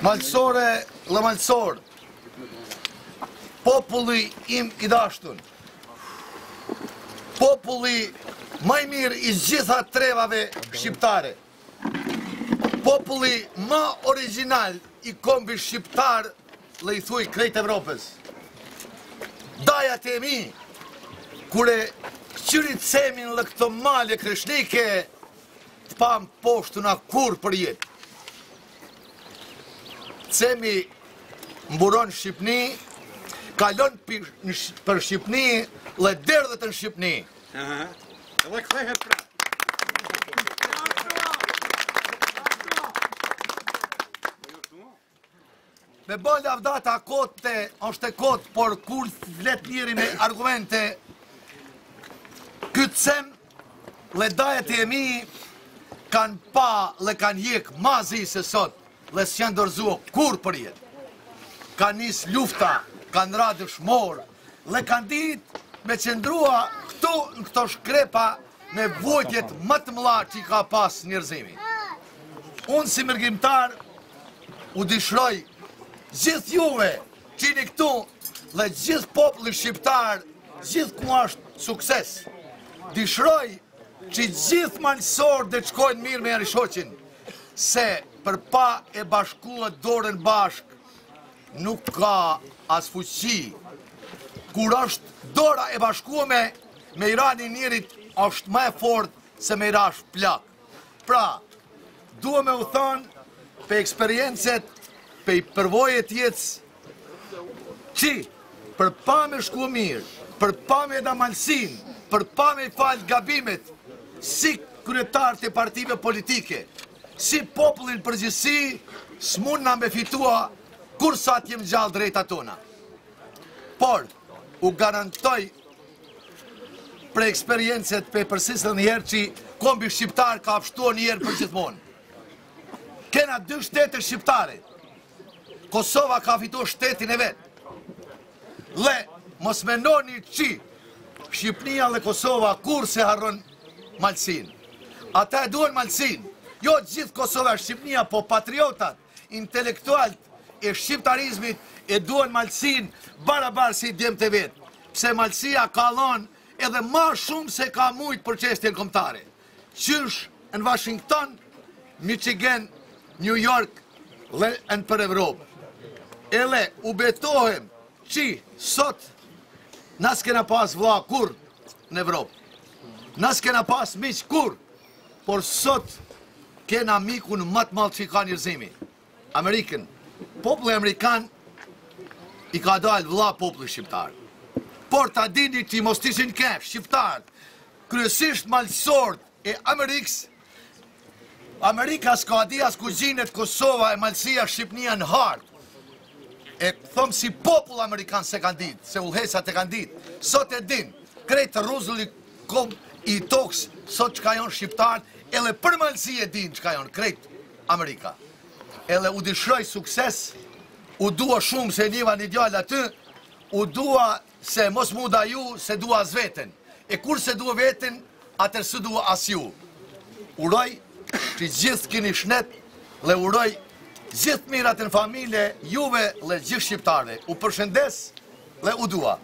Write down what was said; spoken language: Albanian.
Malsore dhe malsor, populli im I dashtun, populli maj mirë I gjitha trevave shqiptare, populli ma original I kombi shqiptar dhe I thuj krejt Evropës. Dajat e mi, kure këqyrit semin dhe këto malje kreshnike, të pam poshtu na kur për jetë. Cemi mburon Shqipni, kalon për Shqipni dhe derdhet në Shqipni. Edhe kthehet pra. Me bën lavdata kote, është e kotë, por kur flet njëri me argumente, këtë cem dhe dajet e mi kanë pa dhe kanë jek mazi se sot. Dhe s'janë dorëzuo kur për jetë. Kanë nis lufta, kanë ra dëshmor, dhe kanë dit me qëndrua këtu në këto shkrepa me vojtjet më të mëdha që I ka pas njerëzimi. Unë si mërgjimtar u dishroj gjithë juve që jeni këtu dhe gjithë populli shqiptar, gjithë ku është sukses. Dishroj që gjithë malsor dhe qkojnë mirë me jarishoqin, se për pa e bashkuar dorën bashk, nuk ka as fuqi. Kur është dora e bashkuame, me irani njerit është më e fortë se me irash plak. Pra, duhe me u thonë, pe eksperiencet, pe I përvojet jetës, që për pa me shku mirë, për pa me da malsin, për pa me I falë gabimet, si kryetarët e partive politike, si popullin përgjithsi, s'mun na me fitua kur sa t'jem gjallë drejta tona. Por, u garantoj për eksperiencet për përsisë njëherë që kombi shqiptar ka apshtua njëherë për gjithmonë. Kena 2 shtete shqiptare. Kosova ka fitu shtetin e vetë. Dhe, mos menoni që Shqipnia dhe Kosova kur se harron malsin. Ata e duen malsin. Jo gjithë Kosova e Shqipnia, po patriotat, intelektualt e shqiptarizmit e duen malsin barabar si djemë të vetë. Pse malsia ka lonë edhe ma shumë se ka mujtë për qeshtjen kombëtare. Qysh në Washington, Michigan, New York dhe në për Evropë. Ele u betohem që sot nas kena pas vlla kur në Evropë. Nas kena pas miq kur, por sot kena mikun më të madh që ka njerëzimi. Amerikën. Populli amerikan I ka dalë vlla populli shqiptar. Por ta dini që mos ishin kef shqiptar, kryesisht malsort e Amerikës. Amerika s'ka di as kuzhinet Kosova e malsia Shqipnia në hartë. E thom si popull amerikan se kanë ditë, se ullhesat e kanë ditë. Sot e din, krejtë ruzulli kom I toks, sot që ka jonë shqiptar, edhe për malsi e din që ka jonë krejtë Amerika. Edhe u dishroj sukses, u dua shumë se njiva një djallë aty, u dua se mos muda ju, se dua as veten. E kur se dua veten, atër së dua as ju. Uroj që gjithë kini shnet, dhe uroj gjithë mirat në familje, juve dhe gjithë shqiptare. U përshëndes dhe u dua.